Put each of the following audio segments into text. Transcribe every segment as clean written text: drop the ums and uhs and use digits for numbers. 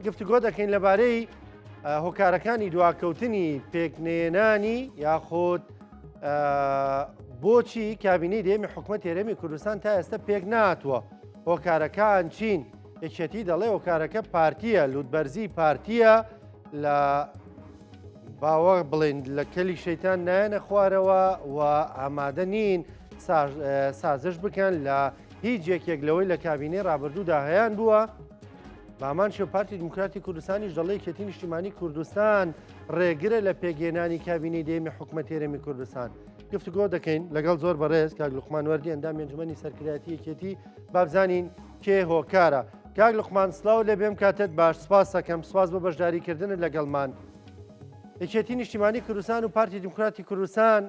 گفتوگۆ دەکەین لەبارەی هۆکارەکانی دواکەوتنی پێکنێنانی یاخۆت بۆچی کابینەی دێمی حکوومەت هێرێمی کوردستان تا ئێستا پێک ناتوە هۆکارەکان چین یەکێتی دەڵێ هۆکارەکە پارتیە لوودبەرزی پارتیە لە باوە بڵێن لە کەلی شەیتان نایەنە خوارەوە و ئامادە نین سازش بکەن لە هیچ یەکێک لەوەی لە کابینەی ڕابردوودا هەیان بووە بامان شێو پارتی دموکراتی کوردستانیش دەڵێ یەکێتی نیشتیمانی کوردستان ڕێگرە لە پێگەێنانی کابینەی دێمی حکوومەت هێرێمی کوردستان گفتوگۆ دەکەین لەگەڵ زۆر بەڕێز کاک لوقمان وەردی ئەندامی ئەنجومەنی سەرکردایەتی یەکێتی بابزانین کێ هۆکارە کاک لوقمان سڵاو لێ بێم کاتت باش سپاس دەکەم سپاس بۆ بەشداریکردنت لەگەڵمان یەکێتی نیشتیمانی کوردستان و پارتی دموکراتی کوردستان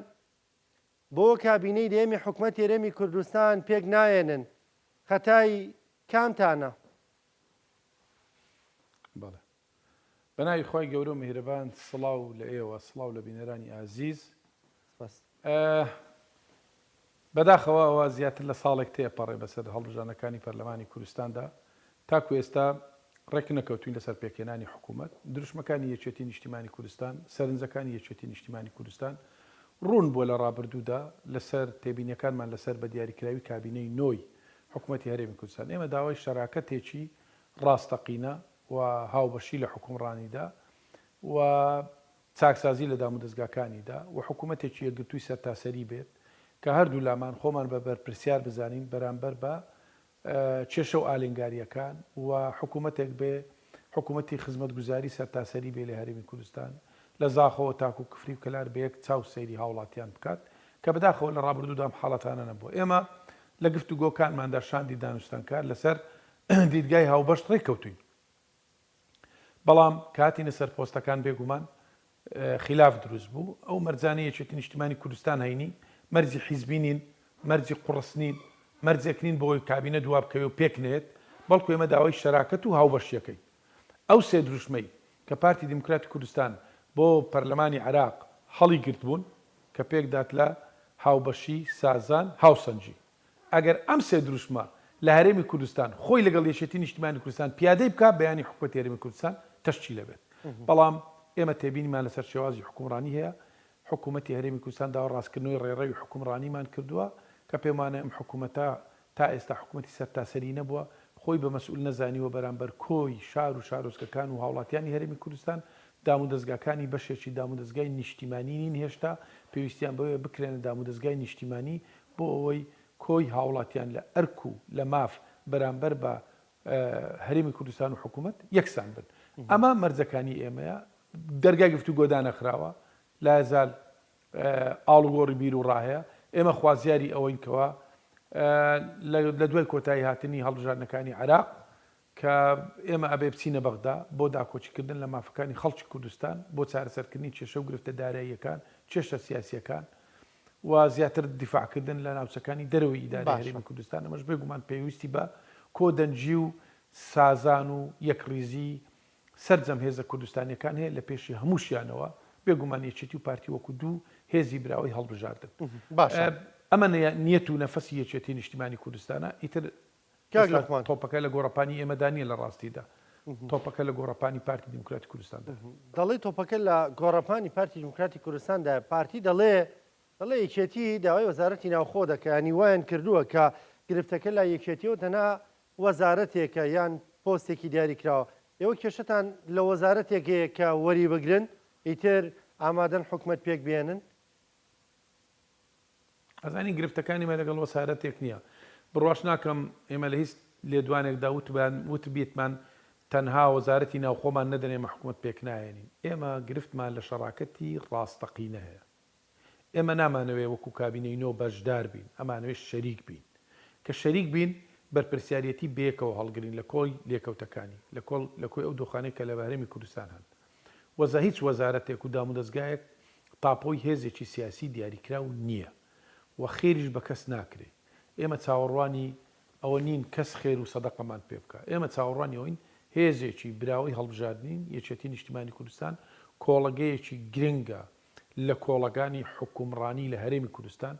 بۆ کابینەی دێمی حکوومەت هێرێمی کوردستان پێک نایێنن خەتای کامتانە بەڵێ بەناوی خۆی گەورە و میهرەبان سڵاو لە ئێوە سڵاو لە بینەرانی ئازیز بەداخەوە ئەوە زیاتر لە ساڵێک تێپەڕێ بەسەر هەڵبژانەکانی پەرلەمانی کوردستاندا تاکو ئێستا ڕێک نەکەوتوین لەسەر پێکهێنانی حکوومەت دروشمەکانی یەکێتی نیشتیمانی کوردستان سەرنجەکانی یەکێتی نیشتیمانی کوردستان ڕوون بووە لە ڕابردوودا لەسەر تێبینیەکانمان لەسەر بە دیاریکراوی کابینەی نۆی حکوومەتی هەرێمی کوردستان ئێمە داوای شەراکەتێکی ڕاستەقینە و هاوبەشی لە حکومڕانیدا و چاکسازی لە دام و دەستگاکانیدا و حکوومەتێکی یەکگرتووی سەرتاسەری بێت کە هەردوو لامان خۆمان بە بەرپرسیار بزانین بەرامبەر بە کێشە و ئالنگاریەکان و حکوومەتێک بێ حکوومەتی خزمەتگوزاری سەرتاسەری بێ لە هەرێمی کوردستان لە زاخەوە تاکو کفری و کەلار بەیەک چاو سەیری هاوڵاتیان بکات کە بەداخەوە لە ڕابردوودام حاڵەتانە نەبووە ئێمە لە گفتوگۆکانماندا شاندی دانوستانکار لەسەر دیدگای هاوبەشت ڕێککەوتوین بەڵام کاتینە سەر پۆستەکان بێگومان خلاف دروست بوو ئەو مەرجانەیە یەکێتی نیشتیمانی کوردستان هەینی مەرجی حیزبینین مەرجی قوڕسنین مەرجێکنین بۆی کابینە دوا بکەوێ و پێکنێت بەڵکو ئێمە داوای شەراکەت و هاوبەشیەکەی ئەو سێ دروشمەی کە پارتی دموکراتی کوردستان بۆ پەرلەمانی عێراق هەڵی گرت بوون کە پێکدات لە هاوبەشی سازان هاوسەنجی ئەگەر ئەم سێ دروشمە لە هەرێمی کوردستان خۆی لەگەڵ یەکێتی نیشتیمانی کوردستان پیادەی بکە بەیانی حکوومەتی هەرێمی کوردستان تەشکیل لەبێت بەڵام ئێمە تێبینیمان لەسەر شێوازی حکومڕانی هەیە حکوومەتی هەرێمی کوردستان داوە ڕاستکردنەوەی ڕێڕەوی حکومڕانیمان کردووە کە پێمانە ئەم حکوومەتە تا ئێستا حکوومەتی سەرتاسەری نەبووە خۆی بە مەسئول نەزانیوە بەرامبەر کۆی شار و شارۆچکەکان و هاوڵاتیانی هەرێمی کوردستان دام و دەستگاکانی بەشێکی دام و دەستگای نیشتیمانی نین هێشتا پێویستیان بەوەیە بکرێنە دام و دەستگای نیشتیمانی بۆ ئەوەی کۆی هاوڵاتیان لە ئەرک و لە ماف بەرامبەر بە هەرێمی کوردستان و حکوومەت یەکسان بن ئەمە مەرجەکانی ئێمەیە دەرگای گفتوگۆدا نەخراوە لا یزال ئاڵوگۆڕی بیر و ڕاهەیە ئێمە خوازیاری ئەوەین کەوە لە دوای کۆتایی هاتنی هەڵبژاردنەکانی عێراق کە ئێمە ئەبێ بچینە بەغدا بۆ داکۆچیکردن لە مافەکانی خەڵکی کوردستان بۆ چارەسەرکردنی کێشە و گرفتە داراییەکان کێشە سیاسیەکان و زیاتر دیفاعکردن لە ناوچەکانی دەرەوەی ئیداری هەرێمی کوردستان ئەمەش بێگومان پێویستی بە کۆدەنجی و سازان و یەکڕیزی سەرجەم هێزە کوردستانیەکان هەیە لە پێشی هەمووشیانەوە بێگومان یەکێتی و پارتی وەکو دوو هێزی براوی هەڵبژاردن ئەمە نیەت و نەفەسی یەکێتی نیشتیمانی کوردستانە ئیتر تۆپەکە لە گۆڕەپانی ئێمەدانیە لە ڕاستیدا تۆپەکە لە گۆڕەپانی پارتی دموکراتی کوردستاندا دەڵێ تۆپەکە لە گۆڕەپانی پارتی دموکراتی کوردستاندا پارتی دەڵێ یەکێتی داوای وەزارەتی ناوخۆ دەکەنی وایان کردووە کە گرفتەکە لە یەکێتیەوە تەنها وەزارەتێکە یان پۆستێکی دیاریکراوە ئێوە کێشتان لە وەزارەتێکەیە کە وەری بگرن ئیتر ئامادەن حکوومەت پێک بێنن ئەزانی گرفتەکانی مە لەگەڵ وەسارەتێک نییە بڕواش ناکەم ئێمە لە هیچ لێدوانێکدا وتبێتمان تەنها وەزارەتی ناوخۆمان نەدەن ئێمە حکوومەت پێک نایێنین ئێمە گرفتمان لە شەراکەتی ڕاستەقینە هەیە ئێمە نامانەوێ وەکو کابینەی نۆ بەشدار بین ئەمانەوێت شەریک بین کە شەریک بین بەرپرسیارەتی بێکەوە هەڵگرین لە کۆی لێکەوتەکانی لە کۆی ئەو دۆخانەی کە لە هەرێمی کوردستان هەن وەزە هیچ وەزارەتێک و دام و دەستگایەک تاپۆی هێزێکی سیاسی دیاریکراو نییە و خێریش بە کەس ناکرێت ئێمە چاوەڕوانی ئەوە نین کەس خێر و سەدەقەمان پێ بکە ئێمە چاوەڕوانی ئەوین هێزێکی براوی هەڵبژاردنین یەکێتی نیشتیمانی کوردستان کۆڵەگەیەکی گرنگە لە کۆڵەکانی حکومڕانی لە هەرێمی کوردستان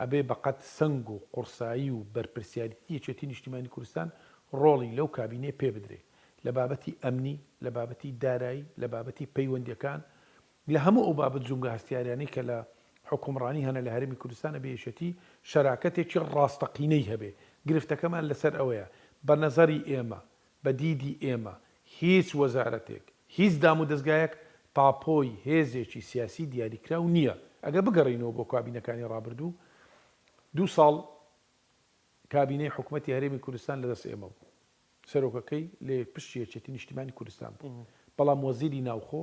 ئەبێ بەقەت سنگ و قورسایی و بەرپرسیارەتی یەکێتی نیشتیمانی کوردستان ڕۆڵی لەو کابینێ پێ بدرێت لە بابەتی ئەمنی، لە بابەتی دارایی، لە بابەتی پەیوەندیەکان، لە هەموو ئەو بابەت جونگە هەستیاریانەی کە لە حکومڕانی هەنە لە هەرێمی کوردستانە بێشەتی شەراکەتێکی ڕاستەقینەی هەبێ. گرفتەکەمان لەسەر ئەوەیە بە نەزەری ئێمە، بە دیدی ئێمە هیچ وەزارەتێک، هیچ دام و دەستگایەک پاپۆی هێزێکی سیاسی دیاریکراو نییە. ئەگە بگەڕینەوە بۆ کابینەکانی ڕابردوو، 2 ساڵ کابینەی حکوومەتی هەرێمی کوردستان لەدەست ئێمە بوو. سەرۆکەکەی لێ پشتی یەکێتی نیشتیمانی کوردستان بوو، بەڵام وەزیری ناوخۆ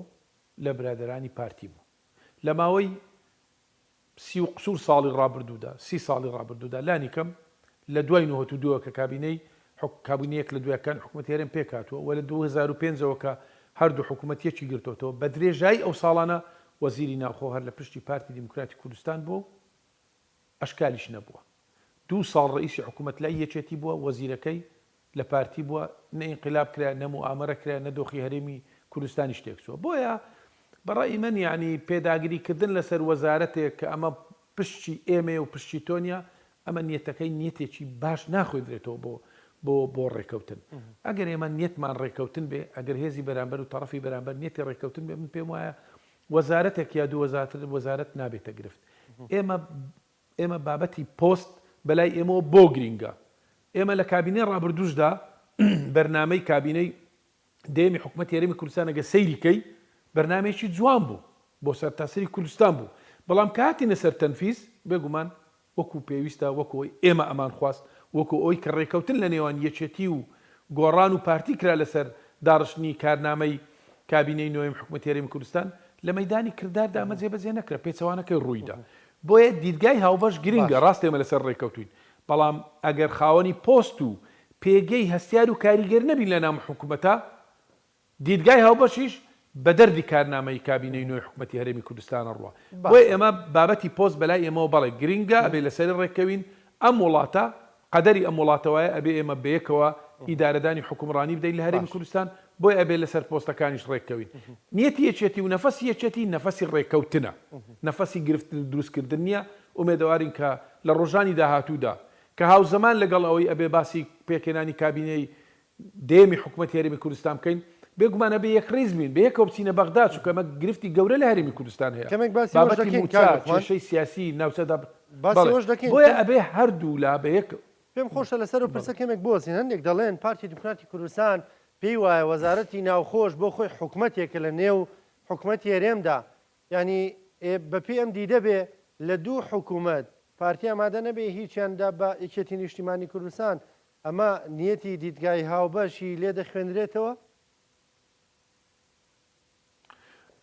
لە برادرانی پارتی بوو. لە ماوەی 30 ساڵی ڕابردوودا، 30 ساڵی ڕابردوودا لانی کەم لە دوای 92 کە کابینەیەک لە دوایەکان حکوومەتی هەرێم پێکاتوە و لە 2005ەوە کە هەردوو حکوومەتیەکی گرتوتەوە بە درێژایی ئەو ساڵانە وەزیری ناوخۆ هەر لە پشتی پارتی دیموکراتی کوردستان بوو، ئەشکالیش نەبووە. 2 ساڵ ڕئیسی حکوومەت لای یەکێتی بووە، وەزیرەکەی لە پارتی بووە، نە ئینقلاب کرا، نە موئامەرە کرا، نە دۆخی هەرێمی کوردستانی شتێکچووە. بۆیە بەڕای من یعنی پێداگیریکردن لەسەر وەزارەتێک کە ئەمە پشتی ئێمە و پشتی تۆنیە، ئەمە نیەتەکەی نیەتێکی باش ناخوێنرێتەوە بۆ ڕێکەوتن. ئەگەر ئێمە نیەتمان ڕێکەوتن بێ، ئەگەر هێزی بەرامبەر و تەڕەفی بەرامبەر نیەتی ڕێکەوتن بێ، من پێم وایە وەزارەتێک یا دوو وەزارەت نابێتە گرفت. ئێمە بابەتی پۆست بەلای ئێمەوە بۆ گرینگە. ئێمە لە کابینەی ڕابردووشدا بەرنامەی کابینەی دێمی حکوومەتی هەرێمی کوردستان ئەگە سەیریکەی بەرنامەیەکی جوان بوو بۆ سەرتاسەری کوردستان بوو، بەڵام کاتینە سەر تەنفیز بێگومان وەکو پێویستە، وەکو ئێمە ئەمان خواست، وەکو ئەوی کە ڕێکەوتن لە نێوان یەکێتی و گۆڕان و پارتی کرا لەسەر داڕشتنی کارنامەی کابینەی نوێم حکوومەتی هەرێمی کوردستان لە مەیدانی کرداردا ئەمە جێبەجێ نەکرا، پێچەوانەکەی ڕوویدا. بۆیە دیدگای هاوبەش گرنگە، ڕاست ئێمە لەسەر ڕێکەوتوین، بەڵام ئەگەر خاوەنی پۆست و پێگەی هەستیار و کاریگەر نەبین لە ناو حکوومەتە، دیدگای هاوبەشیش بە دەردی کارنامەی کابینەی نوێی حکوومەتی هەرێمی کوردستانە ڕوە. بۆیە ئێمە بابەتی پۆست بەلای ئێمەوە بەڵێ گرنگە، ئەبێ لەسەری ڕێکەوین. ئەم وڵاتە قەدەری ئەم وڵاتەوەیە، ئەبێ ئێمە بەیەکەوە ئیدارەدانی حکومڕانی بدەین لە هەرێمی کوردستان، بۆیە ئەبێ لەسەر پۆستەکانیش ڕێکەوین. نیەتی یەکێتی و نەفەسی یەکێتی نەفەسی ڕێکەوتنە، نەفەسی گرفتن دروستکردن نییە. ئومێدەوارین کە لە ڕۆژانی داهاتوودا کە هاوزەمان لەگەڵ ئەوەی ئەبێ باسی پێکێنانی کابینەی دێمی حکوومەتی هەرێمی کوردستان بکەین، بێگومانە بێ یەک ڕێز بین، بە یەکەوە بچینە بەغداد، چونکە ئەمە گرفتی گەورە لە هەرێمی کوردستان هەیە. بابەتی موچات، کێشەی سیاسی ناوچەدا بۆیە ئەبێ هەردوو لا بە یەک. پێم خۆشە لەسەر و پرسە کەمێک بۆزین. هەندێک دەڵێن پارتی دیموکراتی کوردستان پێی وایە وەزارەتی ناوخۆش بۆ خۆی حکوومەتێکە لە نێو حکوومەتی هەرێمدا، ینی بە پێ ئەم دیدە بێ لە دوو حکوومەت پارتی ئامادە نەبێ هیچیاندا بە یەکێتی نیشتیمانی کوردستان، ئەمە نیەتی دیدگای هاوبەشی لێ دەخوێنرێتەوە؟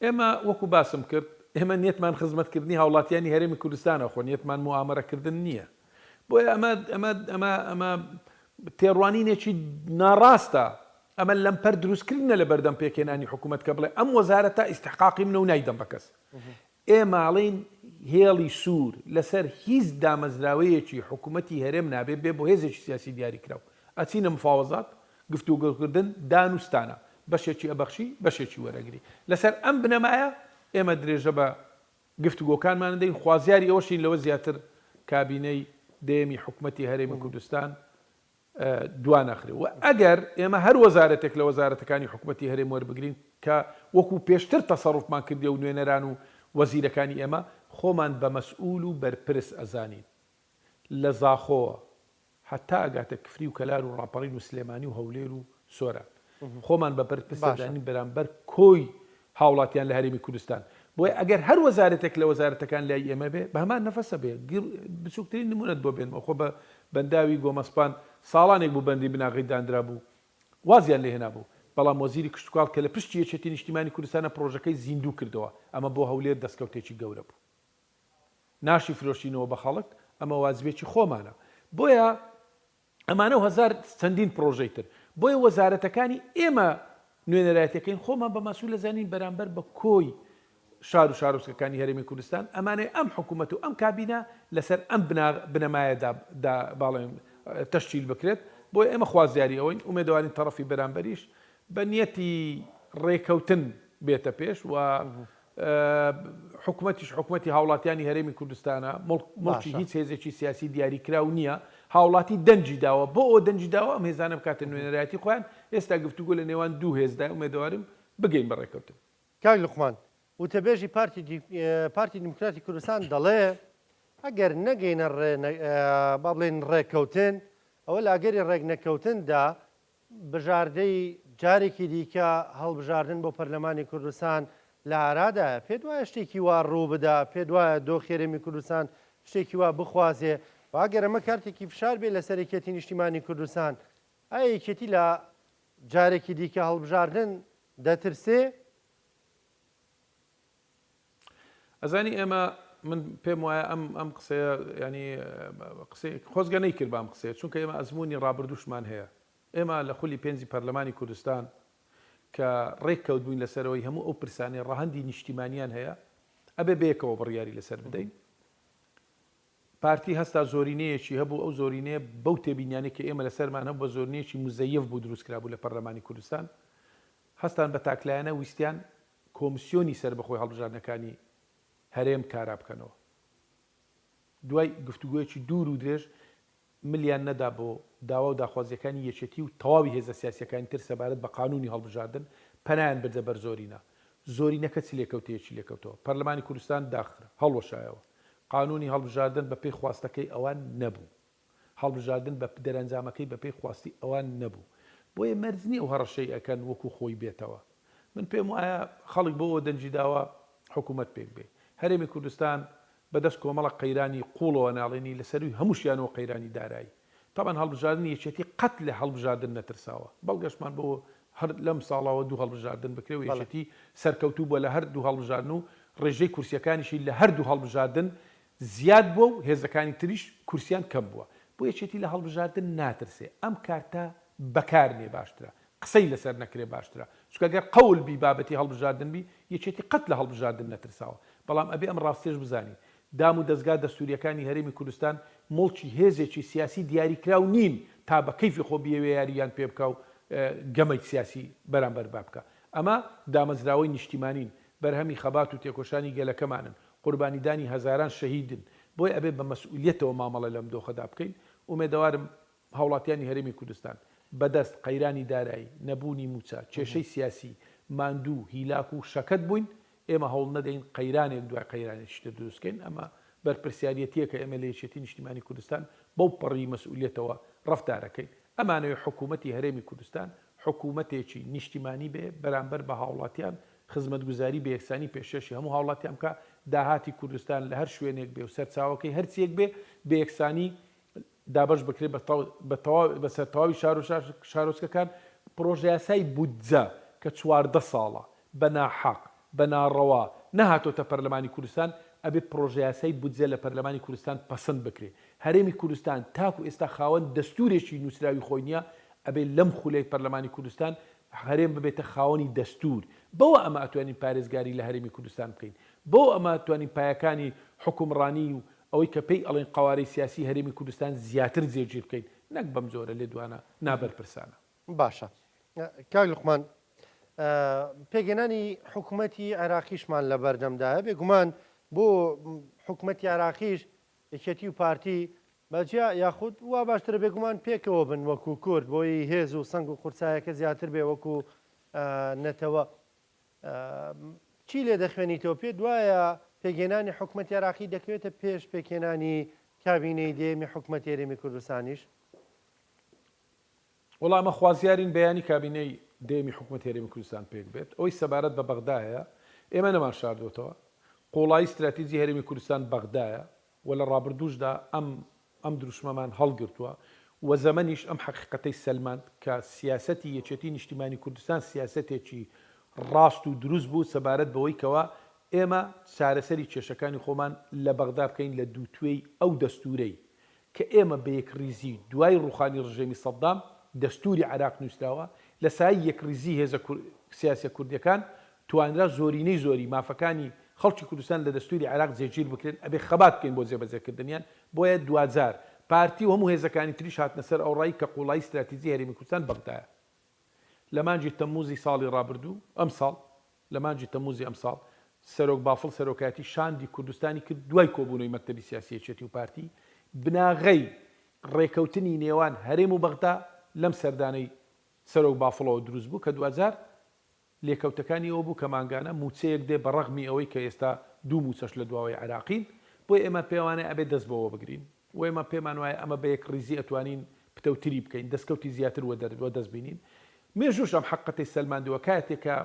ئێمە وەکو باسم کرد، ئێمە نیەتمان خزمەتکردنی هاوڵاتیانی هەرێمی کوردستانە، خۆ نیەتمان موامەرەکردن نییە. بۆیە ئەمە تێڕوانینێکی ناڕاستە، ئەمە لەمپەر دروستکردنە لە بەردەم پێکێنانی حکوومەت کە بڵێ ئەم وەزارەتە ئیستحقاقی منە و نایدەم بە کەس. ئێماڵین هێڵی سوور لەسەر هیچ دامەزراوەیەکی حکوومەتی هەرێم نابێت بێ بۆ هێزێکی سیاسی دیاریکراو. ئەچینە مفاوەزات، گفتوگۆکردن، دانوستانە، بەشێکی ئەبەخشی، بەشێکی وەرەگری. لەسەر ئەم بنەمایە ئێمە درێژە بە گفتوگۆکانمان دەین، خوازیاری ئەوەشین لەوە زیاتر کابینەی دێمی حکوومەتی هەرێمی کوردستان دوانەخرێ. و ئەگەر ئێمە هەر وەزارەتێک لە وەزارەتەکانی حکوومەتی هەرێم وەربگرین کە وەکو پێشتر تەسەڕوفمان کردی و نوێنەران و وەزیرەکانی ئێمە خۆمان بە مەسئول و بەرپرس ئەزانین لە زاخۆوە هەتا ئەگاتە کفری و کەلار و ڕاپەڕین و سلێمانی و هەولێر و سۆرە، خۆمان بە بەرپرس ئەزانین بەرامبەر کۆی هاوڵاتیان لە هەرێمی کوردستان. بۆیە ئەگەر هەر وەزارەتێک لە وەزارەتەکان لای ئێمە بێ، بە هەمان نەفەسە بێ، بچووکترین نمونەت بۆ بێنمەوە. خۆ بە بەنداوی گۆمەسپان ساڵانێک بوو بەندی بناغی دانرا بوو، وازیان لێ هێنا بوو، بەڵام وەزیری کشتتوکاڵ کە لە پشتی یەکێتی نیشتیمانی کوردستانە پرۆژەکەی زیندوو کردەوە. ئەمە بۆ هەولێر دەستکەوتێکی گەورە بوو، ناشی فرۆشتینەوە بە خەڵک، ئەمە واجبێکی خۆمانە. بۆیە ئەمانە و هەزار چەندین پرۆژەی تر. بۆیە وەزارەتەکانی ئێمە نوێنەرایەتەکەین خۆمان بە مەسئول لەزانین بەرامبەر بە کۆی شار و شارۆچکەکانی هەرێمی کوردستان، ئەمانەی ئەم حکوومەت و ئەم کابینە لەسەر ئەم بنەمایەدا باڵێن تەشکیل بکرێت. بۆیە ئێمە خوازیاری ئەوەین، ئومێدەوارین تەڕەفی بەرامبەریش بە نیەتی ڕێکەوتن بێتە پێش و حکوومەتیش حکوومەتی هاوڵاتیانی هەرێمی کوردستانە، مڵکی هیچ هێزێکی سیاسی دیاریکراو نییە، هاوڵاتی دەنجی داوە بۆ ئەو دەنجی داوە ئەم هێزانە بکاتە نوێنەرایەتی خۆیان ئێستا گفتوگۆ لە نێوان دوو هێزدا ئومێدوارم بگەین بەڕێکەوتن. کاک لوقمان وتەبێژی پارتی دیموکراتی کوردستان دەڵێ ئەگەر نەگەینە با بڵێن ڕێککەوتن ئەوە لە ئەگەری ڕێک نەکەوتندا بژاردەی جارێکی دیکە هەڵبژاردن بۆ پەرلەمانی کوردستان لە ئارادایە پێ وایە شتێکی وا ڕوو بدا پێ وایە دۆخێرەمی کوردستان شتێکی وا بخوازێ واگەر ئەمە کارتێکی فشار بێ لە سەرکێتی نیشتیمانی کوردستان ئایا یەکێتی لە جارێکی دیکە هەڵبژاردن دەترسێ؟ ئەزانی ئێمە من پێم وایە ئەم قسەیە ینی قسەی خۆزگە نەیکرد بام قسەیە چونکە ئێمە ئەزمموی ڕابردوشمان هەیە ئێمە لە خولی پێنجی پەرلەمانی کوردستان کە ڕێک کەوت بووین لەسەرەوەی هەموو ئەو پرسانی ڕەهەندی نیشتیمانیان هەیە ئەبێ بەیەکەوە بڕیاری لەسەر بدەین. پارتی هەستا زۆرینەیەکی هەبوو ئەو زۆرینەیە بەو تێبینیانی کە ئێمە لەسەرمان هەبوو بە زۆرینەیەکی مزەیف بوو دروستکرا بوو لە پەرلەمانی کوردستان هەستان بە تاکلایەنە ویستیان کۆمیسیۆنی سەر بەخۆی هەڵبژاردنەکانی هەرێم کارا بکەنەوە. دوای گفتوگویەکی دوور و درێژ ملیان نەدا بۆ داوا و داخوازیەکانی یەکێتی و تەواوی هێزە سیاسیەکانی تر سەبارەت بە قانونی هەڵبژاردن پەنایان بردە بەر زۆرینە. زۆرینەکە چی لێکەوتەیەکی لێکەوتەوە پەرلەمانی کوردستان داخرا هەڵوەشایەوە قانونی هەڵبژاردن بە پێی خواستەکەی ئەوان نەبوو هەڵبژاردن بە دەرەنجامەکەی بە پێی خواستی ئەوان نەبوو بۆیە مەرجنی ئەو هەڕەشەی ئەکەن وەکو خۆی بێتەوە. من پێم وایە خەڵک بۆ دەنجی داوە حکوومەت پێک بێ. هەرێمی کوردستان بەدەست کۆمەڵە قەیرانی قوڵەوە ناڵێنی لەسەروی هەمووشیانەوە قەیرانی دارایی تاوان هەڵبژاردن یەکێتی قەت لە هەڵبژاردن نەترساوە بەڵگەشمان بۆ هەر لەم ساڵاوە دوو هەڵبژاردن بکرێ و یەکێتی سەرکەوتوو بۆ لە هەردوو هەڵبژاردن و ڕێژەی کورسیەکانیشی لە هەردوو هەڵبژاردن زیاد بووە و هێزەکانی تریش کورسیان کەم بووە بۆ یەکێتی لە هەڵبژاردن ناترسێ ئەم کارتە بەکارنێ باشترە قسەی لەسەر نەکرێ باشترە چکەگەر قەول بی بابەتی هەڵبژاردن بی یەکێتی قەت لە هەڵبژاردن نەترساوە بەڵام ئەبێ ئەم ڕاستێش بزانین دام و دەستگا دەستوریەکانی هەرێمی کوردستان مڵکی هێزێکی سیاسی دیاریکراو نین تا بە کەیفی خۆ بیەوێ یاریان پێ بکە و گەمەی سیاسی بەرامبەر با بکە ئەمە دامەزراوەی نیشتیمانین بەرهەمی خەبات و تێکۆشانی گەلەکەمانن قوربانیدانی هەزاران شەهیدن بۆی ئەبێ بە مەسئولیەتەوە مامەڵە لەم دۆخەدا بکەین ومێدەوارم هاوڵاتیانی هەرێمی کوردستان بەدەست قەیرانی دارایی نەبوونی موچە کێشەی سیاسی ماندوو هیلاک و شەکەت بووین ئێمە هەوڵ نەدەین قەیرانێک دوای قەیرانێکی تر دروستکەین ئەمە بەرپرسیارەتیە کە ئێمە لە یەکێتی نیشتیمانی کوردستان بەو پەڕی مەسئولیەتەوە ڕەفتارەکەین ئەمانەوێ حکوومەتی هەرێمی کوردستان حکوومەتێکی نیشتیمانی بێ بەرامبەر بە هاوڵاتیان خزمەتگوزاری بە یەکسانی پێشەشی هەموو هاوڵاتیان بکە داهاتی کوردستان لە هەر شوێنێک بێ و سەرچاوەکەی هەرچیەک بێ بە یەکسانی دابش بکرێت بە سەرتەواوی شارۆچکەکان پرۆژە یاسای بودجە کە 14 ساڵە بە ناحەق بە ناڕەوا نەهاتۆتە پەرلەمانی کوردستان ئەبێ پرۆژە یاسای بودجە لە پەرلەمانی کوردستان پەسەند بکرێت هەرێمی کوردستان تاکو ئێستا خاوەن دەستورێکی نووسراوی خۆی نییە ئەبێ لەم خولەی پەرلەمانی کوردستان هەرێم ببێتە خاوەنی دەستور بەوە ئەمە ئەتوانین پارێزگاری لە هەرێمی کوردستان بکەین بۆ ئەمە توانین پایەکانی حکومڕانی و ئەوەی کە پێی ئەڵێن قوارەی سیاسی هەرێمی کوردستان زیاتر جێگیر بکەین نەک بەم زۆرە لێ دوانە نابەرپرسانە. باشە کاک لوقمان پێگەێنانی حکوومەتی عێراقیشمان لە بەردەمدایە بێگومان بۆ حکوومەتی عێراقیش یەکێتی و پارتی بەجیا یاخود وا باشترە بێگومان پێکەوە بن وەکو کورد بۆی هێز و سنگ و قورسایەکە زیاتر بێ وەکو نەتەوە چی لێ دەخوێنیتەوە پێ دوایە پێگەێنانی حکوومەتی عێراقی دەکەوێتە پێش پێکێنانی کابینەی دێمی حکوومەتی هەرێمی کوردستانیش؟ وەڵام ئەمە خوازیارین بەیانی کابینەی دێمی حکوومەتی هەرێمی کوردستان پێک بێت ئەوی سەبارەت بە بەغدایە ئێمە نەمان شاردوتەوە قوڵایی استراتیژی هەرێمی کوردستان بەغدایە و لە ڕابردووشدا ئەم دروشمەمان هەڵگرتووە و زەمەنیش ئەم حەقیقەتەی سەلماند کە سیاسەتی یەکێتی نیشتیمانی کوردستان سیاسەتێکی ڕاست و دروست بوو سەبارەت بەوەی کەوە ئێمە چارەسەری کێشەکانی خۆمان لە بەغدا بکەین لە دووتوێی ئەو دەستورەی کە ئێمە بە یەکریزی دوای ڕوخانی ڕژێمی سەدام دەستوری عێراق نووسراوە لە سای یەکریزی هێزە سیاسە کوردیەکان توانرا زۆرینەی زۆری مافەکانی خەڵکی کوردستان لە دەستوری عێراق جێگیر بکرێن ئەبێ خەبات بکەین بۆ جێبەجێکردنیان بۆیە 2000 پارتی و هەموو هێزەکانی تریش هاتنە سەر ئەو ڕای کە قوڵایی استراتیژی هەرێمی کوردستان بەغدایە لە مانجی تەمموزی ساڵی ڕابردوو ئەم ساڵ لە مانجی تەمموزی ئەم ساڵ سەرۆک بافڵ سەرۆکایەتی شاندی کوردستانی کرد دوای کۆبوونەوەی مەکتەبی سیاسی یەکێتی و پارتی بناغەی ڕێکەوتنی نێوان هەرێم و بەغدا لەم سەردانەی سەرۆک بافڵەوە دروست بوو کە 2000 لێکەوتەکانی ئەوە بوو کە مانگانە موچەیەک دێ بە ڕەغمی ئەوەی کە ئێستا دوو موچەش لە دواوەی عراقین بۆی ئێمە پێوانێ ئەبێ دەست بەوە بگرین و ئێمە پێمان وایە ئەمە بە یەک ڕیزی ئەتوانین پتەوتری بکەین دەستکەوتی زیاتر وە دەست بینین مێژوش ئەم حقەتی سەلماندووە کاتێکە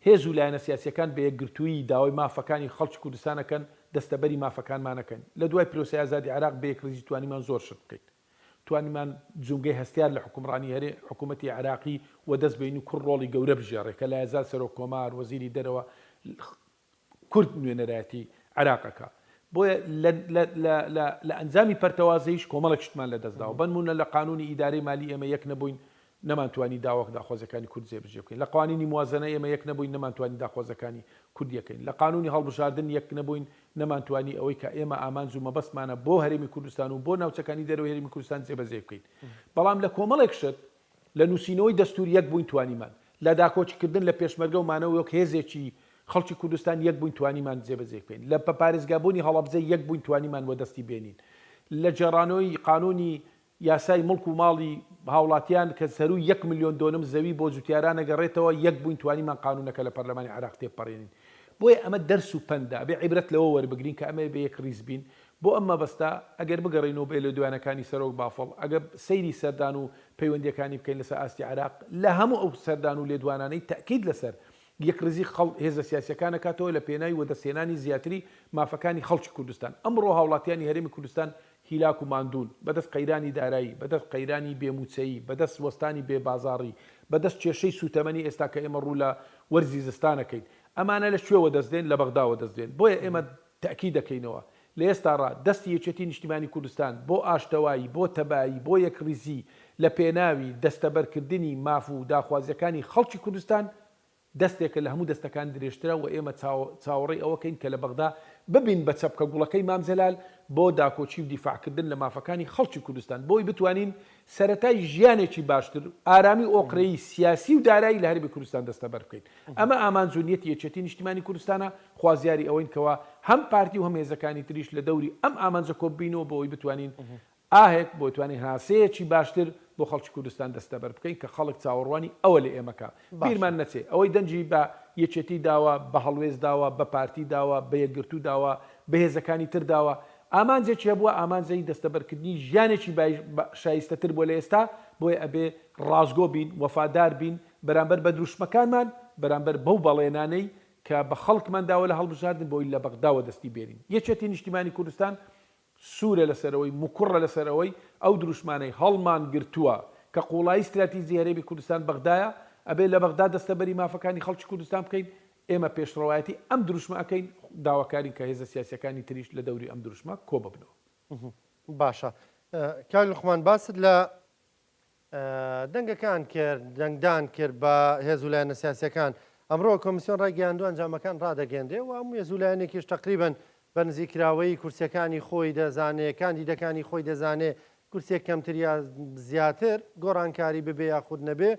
هێز و لایەنە سیاسیەکان بە یەکگرتووی داوای مافەکانی خەڵکی کوردستانەکەن دەستەبەری مافەکانمانەکەن لە دوای پیرۆسی ئازادی عراق بە یەک ڕیزی توانیمان زۆر شت بکەین توانیمان جونگەی هەستیار لە حکومڕانی هەرێ حکوومەتی عراقی و دەست بین و کوڕ ڕۆڵی گەورە بژێڕێ کە لە هزار سەرۆک کۆمار وەزیری دەرەوە کورد نوێنەرایەتی عراقەکە بۆیە لە ئەنجامی پەرتەوازەیش کۆمەڵێک شتمان لە دەستداوە بنمونە لە قانونی ئیدارەی مالی ئێمە یەک نەبووین نەمانتوانی داوەک داخوازەکانی کورد جێبەجێ بکەین لە قوانینی موازنە ئێمە یەک نەبووین نەمانتوانی داخوازەکانی کورد یەکەین لە قانونی هەڵبژاردن یەک نەبووین نەمانتوانی ئەوەی کە ئێمە ئامانج و مەبەستمانە بۆ هەرێمی کوردستان و بۆ ناوچەکانی دەرەوەی هەرێمی کوردستان جێبەجێ بکەین بەڵام لە کۆمەڵێک شت لە نووسینەوەی دەستوور یەک بووین توانیمان لە داکۆچیکردن لە پێشمەرگە و مانەوە وەک هێزێکی خەڵکی کوردستان یەک بووین توانیمان جێبەجێ بکەین لە پارێزگابوونی هەڵەبجە یەک بووین توانیمان وەدەستی بێنین لە جێڕانەوەی قانونی یاسای مڵک و ماڵی هاوڵاتیان کە سەروو 1 ملیۆن دۆنم زەوی بۆ جوتیاران ئەگەڕێتەوە یەک بووین توانیمان قانونەکە لە پەرلەمانی عراق تێپەڕێنین بۆیە ئەمە دەرس و پەندە ئەبێ عیبرەت لەوە وەربگرین کە ئەمە بە یەک ڕیز بین بۆ ئەم مەبەستا ئەگەر بگەڕینەوە بێ لە دوانەکانی سەرۆک بافڵ ئەگەر سەیری سەردان و پەیوەندیەکانی بکەین لەسەر ئاستی عراق لە هەموو ئەو سەردان و لێدوانانەی تەکید لەسەر یەک ڕزی هێزە سیاسیەکان کاتەوە لە پێناوی وەدەستێنانی زیاتری مافەکانی خەڵکی کوردستان ئەمڕۆ هاوڵاتیانی هەرێمی کوردستان هیلاک و ماندوون بەدەست قەیرانی دارایی بەدەست قەیرانی بێموچەیی بەدەست وەستانی بێبازاڕی بەدەست کێشەی سوتەمەنی ئێستا کە ئێمە ڕوو لە وەرزی زستانەکەین ئەمانە لە شوێوە دەستدێن لە بەغداوە دەستدێن بۆیە ئێمە تاکید دەکەینەوە لە ئێستاڕا دەستی یەکێتی نیشتیمانی کوردستان بۆ ئاشتەوایی بۆ تەبایی بۆ یەکڕیزی لە پێناوی دەستەبەرکردنی ماف و داخوازیەکانی خەڵکی کوردستان دەستێکە لە هەموو دەستەکان درێژترە و ئێمە چاوەڕێی ئەوەکەین کە لە بەغدا ببین بە چەپکە گوڵەکەی مامزەلال بۆ داکۆچی و دیفاعکردن لە مافەکانی خەڵکی کوردستان بۆی بتوانین سەرەتای ژیانێکی باشتر ئارامی ئۆقرەی سیاسی و دارایی لە هەرێمی کوردستان دەستەبەر بکەین ئەمە ئامانجونیەتی یەکێتی نیشتیمانی کوردستانە خوازیاری ئەوەین کەوە هەم پارتی و هەم هێزەکانی تریش لە دەوری ئەم ئامانجە کۆبینەوە بۆی بتوانین ئاهێک بۆ توانین هاسەیەکی باشتر بۆ خەڵکی کوردستان دەستەبەر بکەین کە خەڵک چاوەڕوانی ئەوە لە ئێمەکە بیرمان نەچێ ئەوەی دەنجی بە یەکێتی داوە بە هەڵوێز داوە بە پارتی داوە بە یەکگرتو داوە بە هێزەکانی تر داوە ئامانجێکی هەبووە ئامانجەی دەستەبەرکردنی ژیانێکی شایستەتر بۆ لە ئێستا بۆیە ئەبێ ڕازگۆ بین وەفادار بین بەرامبەر بە دروشمەکانمان بەرامبەر بەو بەڵێنانەی کە بە خەڵکمان داوە لە هەڵبژاردن بۆی لە بەغداوە دەستی بێنین یەکێتی نیشتیمانی کوردستان سوورە لەسەرەوەی مکوڕە لەسەرەوەی ئەو دروشمانەی هەڵمان گرتووە کە قوڵایی استراتیژی هەرێمی کوردستان بەغدایە ئەبێ لە بەغدا دەستەبەری مافەکانی خەڵکی کوردستان بکەین ئێمە پێشڕەوایەتی ئەم دروشمە ئەەکەین داواکاری کە هێزە سیاسیەکانی تریش لە دەوری ئەم دروشمە کۆ ببنەوە باشە کاک لوقمان باست لە دەنگەکان کرد دەنگدان کرد بە هێز و لایەنە سیاسیەکان ئەمڕۆ کۆمیسیۆن ڕاگەیاندووە ئەنجامەکان ڕدەگەێنرێ و هەموو هێز و لایەنێکیش تقریبەن بە نزیکراوەی کورسیەکانی خۆی دەزانێت کاندیدەکانی خۆی دەزانێت کورسێک کەمتر یا زیاتر گۆڕانکاری ببێ یاخود نەبێ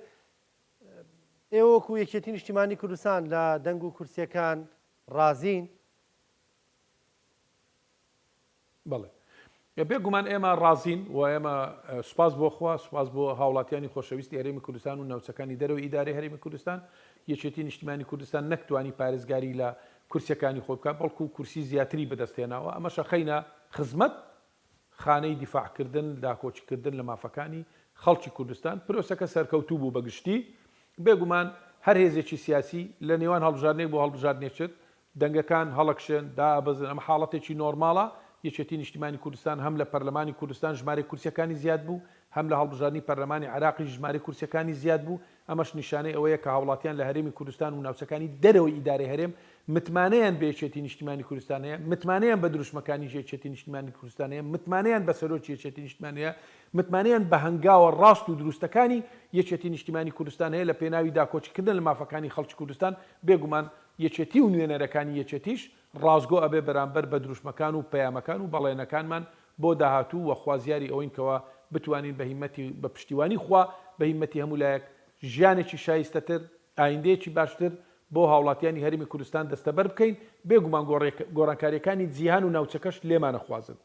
ئێوەکو یەکێتی نیشتیمانی کوردستان لە دەنگ و کورسیەکان ڕازین بەڵێ بێگومان ئێمە ڕازین و ئێمە سوپاس بۆ خوا سوپاس بۆ هاوڵاتیانی خۆشەویستی هەرێمی کوردستان و ناوچەکانی دەرەوەی ئیدارەی هەرێمی کوردستان یەکێتی نیشتیمانی کوردستان نەکتوانی پارێزگاری لە کورسیەکانی خۆ بکات بەڵکو کورسی زیاتری بەدەستێناوە ئەمەشە خەینە خزمەت خانەی دیفاعکردن داکۆچیکردن لە مافەکانی خەڵکی کوردستان پرۆسەکە سەرکەوتوو بوو بەگشتی بێگومان هەر هێزێکی سیاسی لە نێوان هەڵبژاردنێک بۆ هەڵبژاردنێکت دەنگەکان هەڵەکشن دابەزن ئەمە حاڵەتێکی نۆرماڵە یەکێتی نیشتیمانی کوردستان هەم لە پەرلەمانی کوردستان ژمارە کورسیەکانی زیاد بوو هەم لە هەڵبژاردننی پەرلەمانی عراقی ژمارە کورسیەکانی زیاد بوو ئەمەش نیشانەی ئەوەیە کە هاوڵاتیان لە هەرێمی کوردستان و ناوچەکانی دەرەوەی ئیدارەی هەرێم متمانەیان بە یەکێتی نیشتیمانی کوردستان هەیە متمانەیان بە دروشمەکانی یەکێتی نیشتیمانی کوردستان هەیە متمانەیان بە سەرۆکی یەکێتی نیشتیمانی هەیە متمانەیان بە هەنگاوە ڕاست و دروستەکانی یەکێتی نیشتیمانی کوردستان هەیە لە پێناوی داکۆچیکردن لە مافەکانی خەڵکی کوردستان بێگومان یەکێتی و نوێنەرەکانی یەکێتیش ڕازگۆ ئەبێ بەرامبەر بە دروشمەکان و پەیامەکان و بەڵێنەکانمان بۆ داهاتوو و خوازیاری ئەوەین کەوە بتوانین بە پشتیوانی خوا بە هیمەتی هەموو لایەک ژیانێکی شایستەتر ئایندەیەکی باشتر بۆ هاوڵاتیانی هەرێمی کوردستان دەستەبەر بکەین بێگومان گۆڕانکاریەکانی جیهان و ناوچەکەش لێمانە خوازن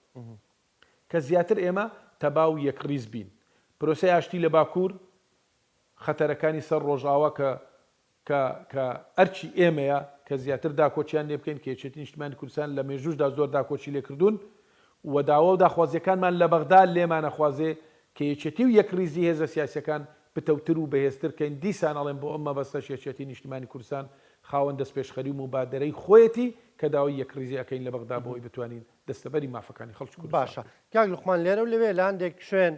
کە زیاتر ئێمە تەباو یەکڕیز بین. پرۆسەی ئاشتی لە باکوور خەتەرەکانی سەر ڕۆژاوا کە ئەرچی ئێمەیە کە زیاتر داکۆچیان لێ بکەین کە یەکێتی نیشتیمانی کوردستان لە مێژوشدا زۆر داکۆچی لێکردوون و داوا و داخوازیەکانمان لە بەغدا لێمانەخوازێ کە یەکێتی و یەکریزی هێزە سیاسەکان بتەوتر و بەهێزتر کەین دیسان ئەڵێن بۆ ئەمە بەستە یەکێتی نیشتیمانی کوردستان خاوەن دەستپێشخەری و مبادرەی خۆیەتی کە داوای یەکریزی ئەەکەین لە بەغدا بۆی بتوانین دەستەبەری مافەکانی خەڵکی کوردستان. باشە کاک لوقمان لێرە و لەوێ لە هەندێک شوێن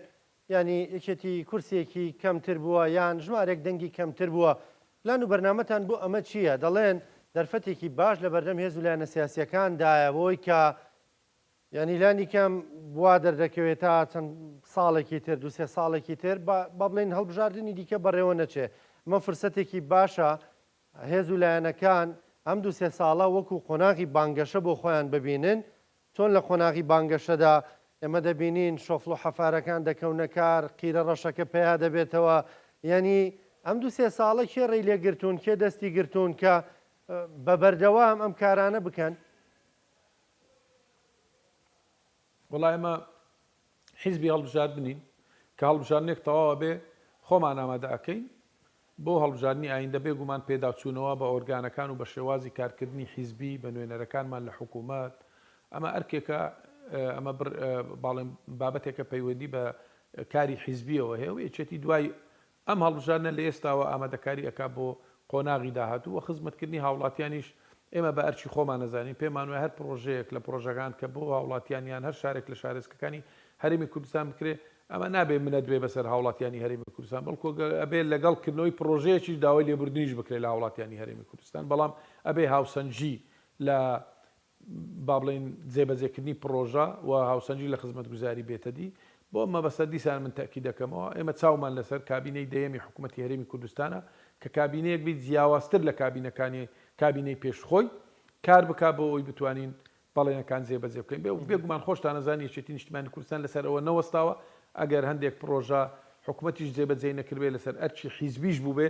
ینی یەکێتی کورسێکی کەمتر بووە یان ژمارێک دەنگی کەمتر بووە لان و بەرنامەتان بۆ ئەمە چییە؟ دەڵێن دەرفەتێکی باش لە بەردەم هێز و لایەنە سیاسیەکاندایە بۆی کە ینی لانی کەم وا دەردەکەوێت تا چەند ساڵێکی تر دوسێ ساڵێکی تر با بڵێن هەڵبژاردننی دیکە بەڕێوە نەچێ ئەمە فرسەتێکی باشە هێز و لایەنەکان ئەم دوسێ ساڵە وەکو قۆناغی بانگەشە بۆ خۆیان ببینن چۆن لە قۆناغی بانگەشەدا ئێمە دەبینین شۆفڵ و حەفارەکان دەکەونە کار قیرە ڕەشەکە پیا دەبێتەوە ینی ئەم دوسێ ساڵە کێڕی لێگرتوون کێ دەستی گرتوون کە بە بەردەوام ئەم کارانە بکەن. وڵای ئەمە حیزبی هەڵبژاردنین کە هەڵبژاردنێک تەواوە بێ خۆمان ئامادە ئەەکەین بۆ هەڵبژاردننی ئایندە بێگومان پێداچوونەوە بە ئۆرگانەکان و بە شێوازی کارکردنی حیزبی بە نوێنەرەکانمان لە حکوومەت ئەمە ئەرکێکە ئەمە باڵێن بابەتێکە پەیوەندی بە کاری حیزبیەوە هەیە و یەکێتی دوای ئەم هەڵبژاردنە لە ئێستاوە ئامادەکاری ئەکا بۆ قۆناغی داهاتوو و خزمەتکردنی هاوڵاتیانیش ئێمە بە ئەرچی خۆمان نەزانین پێمان وایە هەر پرۆژەیەک لە پرۆژەکان کە بۆ هاوڵاتیانیان هەر شارێک لە شارێزکەکانی هەرێمی کوردستان بکرێ ئەمە نابێ منەت بێ بەسەر هاوڵاتیانی هەرێمی کوردستان بەڵکو ئەبێ لەگەڵکردنەوەی پرۆژەیەکی داوای لێبوردنیش بکرێت لە هاوڵاتیانی هەرێمی کوردستان بەڵام ئەبێ هاوسەنجی لە با بڵێن جێبەجێکردنی پرۆژە و هاوسەنجی لە خزمەتگوزاری بێتەدی بۆ ئەمە بەسەر دیسان من تاکی دەکەمەوە ئێمە چاومان لەسەر کابینەی دەیەمی حکوومەتی هەرێمی کوردستانە کە کابینەیەک بیت جیاوازتر لە کابینەکانی کابینەی پێشخۆی کار بک بۆ ئەوی بتوانین بەڵێنەکان جێبەجێ بکەین بێگومان خۆشتان نەزانی یەکێتی نیشتیمانی کوردستان لەسەر ئەوە نەوەستاوە ئەگەر هەندێک پرۆژە حکوومەتیش جێبەجێ نەکردوێ لەسەر ئەرچی حیزبیش بوو بێ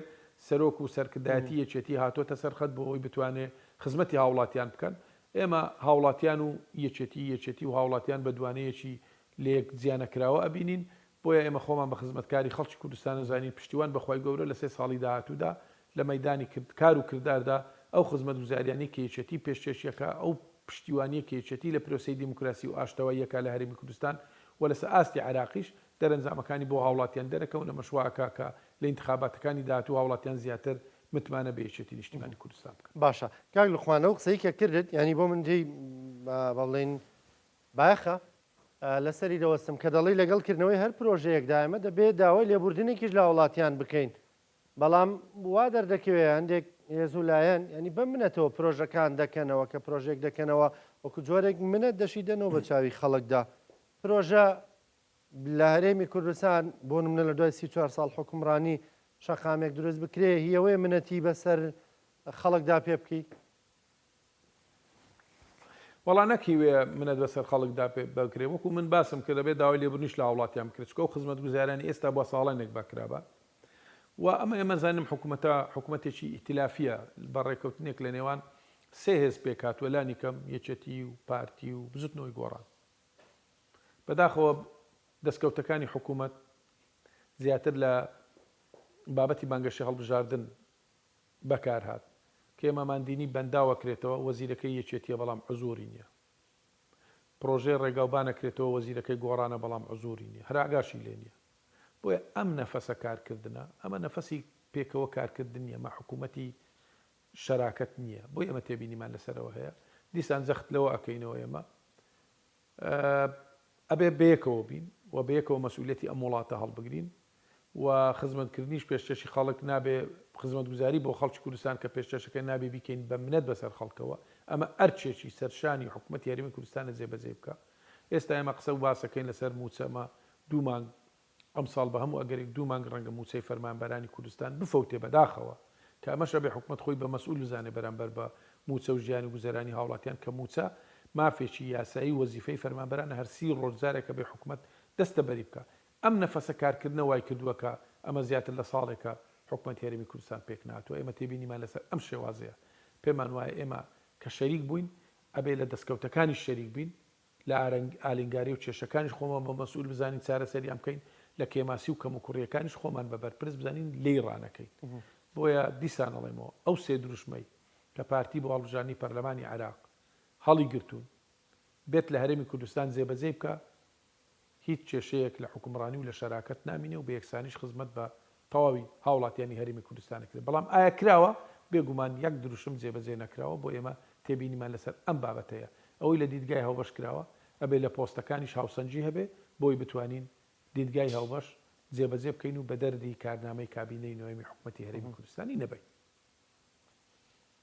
سەرۆک و سەرکردایەتی یەکێتی هاتۆتە سەرخەت بۆ ئەوی بتوانێت خزمەتی هاوڵاتیان بکەن ئێمە هاوڵاتیان و یەکێتی و هاوڵاتیان بە دوانەیەکی لێک جیانەکراوە ئەبینین بۆیە ئێمە خۆمان بە خزمەتکاری خەڵکی کوردستان نەزانین پشتیوان بەخوای گەورە لە 3 ساڵی داهاتوودا لە مەیدانی کار و کرداردا ئەو خزمەتگوزاریانی کە یەکێتی پێشکەشیەکە ئەو پشتیوانیە کە یەکێتی لە پرۆسەی دیموکراسی و ئاشتەواییەکە لە هەرێمی کوردستان و لەسەر ئاستی عراقیش دەرەنجامەکانی بۆ هاوڵاتیان دەرەکەونە مەشواکە کە لە انتخاباتەکانی داهاتوو هاوڵاتیان زیاتر متمانە بە یەکێتی نیشتیمانی کوردستان بکەن. باشە کاک لوقمانەوە قسەی کە کردت ینی بۆ من جێی بەڵێن باەخە لەسەری دەوەستم کە دەڵی لەگەڵکردنەوەی هەر پرۆژەیەکدا ئێمە دەبێت داوای لێبوردنێکیش لە وڵاتیان بکەین بەڵام وا دەردەکەوێت هەندێک هێز و لایەن ینی بە منەتەوە پرۆژەکان دەکەنەوە کە پرۆژێک دەکەنەوە وەکو جۆرێک منەت دەشیدەنەوە بە چاوی خەڵکدا پرۆژە لە هەرێمی کوردستان بۆ نمونە لە دوای 34 ساڵ حکومڕانی شەقامێک دروست بکرێ هیەوەی منەتی بەسەر خەڵکدا پێ بکەیت. وەڵا نەکیوێ منەت بەسەر خەڵکدا بکرێ وەکو من باسم کرد دەبێت داوای لێبوردنیش لە وڵاتیان بکرێت چکە و خزمەتگوزارانی ئێستا بۆ ساڵانێک بکرابە و ئەمە ئێمە زانم حکوومەتێکی ئیتلافیە بەڕێکەوتنێک لە نێوان 3 هێز پێکاتوە لانی کەم یەکێتی و پارتی و بزوتنەوەی گۆڕان بەداخەوە دەستکەوتەکانی حکوومەت زیاتر لە بابەتی بانگەشی هەڵبژاردن بەکار هات کە ئێمەماندینی بەنداوەکرێتەوە وەزیرەکەی یەکێتیە بەڵام حزوری نییە پرۆژەی ڕێگاوبانەکرێتەوە وەزیرەکەی گۆڕانە بەڵام حزوری نییە هەراگاشی لێ نییە بۆیە ئەم نەفەسە کارکردنە ئەمە نەفەسی پێکەوە کارکردن نیە مە حکوومەتی شەراکەت نییە بۆی ئەمە تێبینیمان لەسەرەوە هەیە دیسان زەخت لەوە ئەەکەینەوە ئێمە ئەبێ بەیەکەوە بین و بەیەکەوە مەسئولەتی ئەم وڵاتە هەڵبگرین و خزمەتکردنیش پێشکەشی خەڵک نابێ خزمەتگوزاری بۆ خەڵکی کوردستان کە پێشکەشەکە نابێ بیکەین بە منەت بەسەر خەڵکەوە ئەمە ئەرچێکی سەرشانی حکوومەتی هەرێمی کوردستانە جێبەجێ بکە ئێستا ئێمە قسە و باسەکەین لەسەر موچەمە 2 مانگ ئەم ساڵ بە هەموو ئەگەرێک 2 مانگ ڕەنگە موچەی فەرمانبەرانی کوردستان بفەوتێ بەداخەوە کە ئەمەش بێ حکوومەت خۆی بە مەسئول بزانێ بەرامبەر بە موچە و ژیانی گوزەرانی هاوڵاتیان کە موچە مافێکی یاسایی وەزیفەی فەرمانبەرانە هەر 30 ڕۆژجارێکە بێ حکوومەت دەستە بەری بکە ئەم نەفەسە کارکردنە وای کردووەکە ئەمە زیاتر لە ساڵێکە حکوومەتی هەرێمی کوردستان پێک ناتوە ئێمە تێبینیمان لەسەر ئەم شێوازەیە پێمان وایە ئێمە کە شەریک بووین ئەبێ لە دەستکەوتەکانی شەریک بین لە ئالینگاری و کێشەکانیش خۆمان بە مەسئول بزانین چارەسەریان بکەین لە کێماسی و کەم و کوڕیەکانیش خۆمان بە بەرپرس بزانین لێی ڕانەکەین بۆیە دیسان ئەڵێمەوە ئەو سێ دروشمەی کە پارتی بۆ هەڵبژاردنی پەرلەمانی عێراق هەڵی گرتوون بێت لە هەرێمی کوردستان جێبەجێ بکە هیچ کێشەیەک لە حکومڕانی و لە شەراکەت نامینێ و بە یەکسانیش خزمەت بە تەواوی هاوڵاتیانی هەرێمی کوردستانە کرد بەڵام ئایا کراوە بێگومان یەک دروشم جێبەجێ نەکراوە بۆ ئێمە تێبینیمان لەسەر ئەم بابەتەیە ئەوەی لە دیدگای هاوبەش کراوە ئەبێ لە پۆستەکانیش هاوسەنجی هەبێ بۆی بتوانین دیدگای هاوبەش جێبەجێ بکەین و بە دەردی کارنامەی کابینەی نوێمی حکوومەتی هەرێمی کوردستانی نەبین.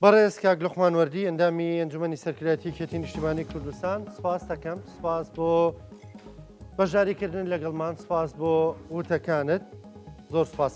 بەڕێز کاک لوقمان وەردی ئەندامی ئەنجومەنی سەرکردایەتی یەکێتی نیشتیمانی کوردستان سپاس دەکەم سپاس بۆ بەشداریکردن لەگەڵمان سپاس بۆ وتەکانت زۆر سپاس.